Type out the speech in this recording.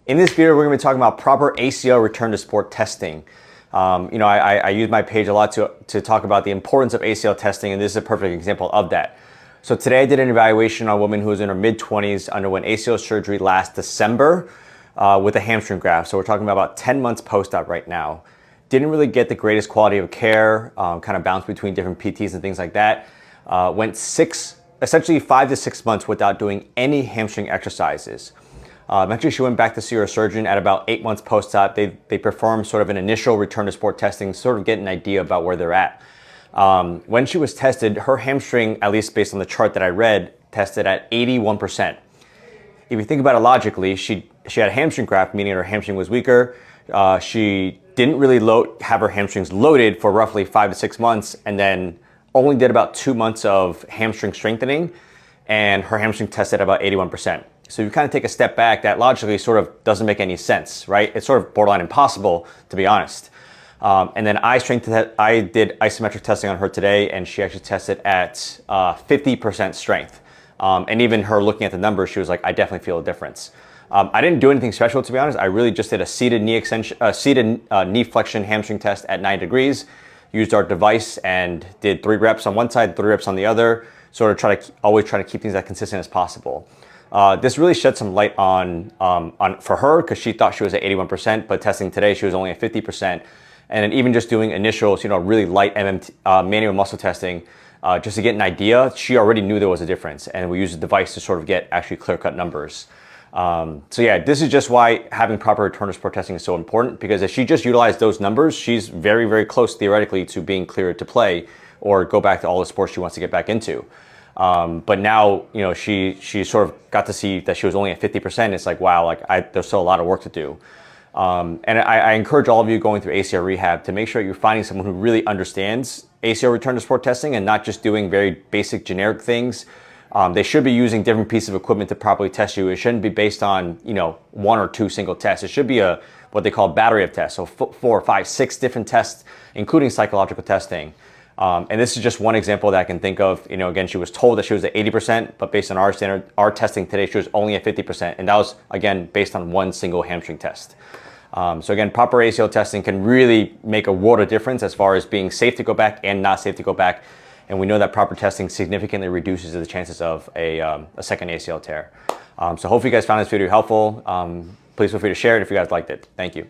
In this video, we're going to be talking about proper ACL return to sport testing. I use my page a lot to talk about the importance of ACL testing, and this is a perfect example of that. So today I did an evaluation on a woman who was in her mid-20s, underwent ACL surgery last December with a hamstring graft. So we're talking about 10 months post-op right now. Didn't really get the greatest quality of care, kind of bounced between different PTs and things like that. Went essentially 5 to 6 months without doing any hamstring exercises. Eventually she went back to see her surgeon at about 8 months post-op. They performed sort of an initial return to sport testing, sort of get an idea about where they're at. When she was tested, her hamstring, at least based on the chart that I read, tested at 81%. If you think about it logically, she had a hamstring graft, meaning her hamstring was weaker. She didn't really have her hamstrings loaded for roughly 5 to 6 months, and then only did about 2 months of hamstring strengthening, and her hamstring tested at about 81%. So you kind of take a step back, that logically sort of doesn't make any sense, right? It's sort of borderline impossible, to be honest. And then I did isometric testing on her today, and she actually tested at 50% strength. And even her looking at the numbers, she was like, I definitely feel a difference. I didn't do anything special, to be honest. I really just did a seated knee flexion hamstring test at 9 degrees, used our device and did 3 reps on one side, 3 reps on the other, sort of always try to keep things as consistent as possible. This really shed some light on for her, because she thought she was at 81%, but testing today she was only at 50%. And then even just doing initial, really light manual muscle testing, just to get an idea, she already knew there was a difference, and we used the device to sort of get actually clear-cut numbers. So yeah, this is just why having proper return to sport testing is so important, because if she just utilized those numbers, she's very, very close theoretically to being cleared to play or go back to all the sports she wants to get back into. But now, she sort of got to see that she was only at 50%. It's like, wow, there's still a lot of work to do. And I encourage all of you going through ACL rehab to make sure you're finding someone who really understands ACL return to sport testing and not just doing very basic generic things. They should be using different pieces of equipment to properly test you. It shouldn't be based on, 1 or 2 single tests. It should be what they call battery of tests. So 4, 5, 6 different tests, including psychological testing. And this is just one example that I can think of. Again, she was told that she was at 80%, but based on our testing today, she was only at 50%. And that was, again, based on 1 single hamstring test. So again, proper ACL testing can really make a world of difference as far as being safe to go back and not safe to go back. And we know that proper testing significantly reduces the chances of a second ACL tear. So hopefully you guys found this video helpful. Please feel free to share it if you guys liked it. Thank you.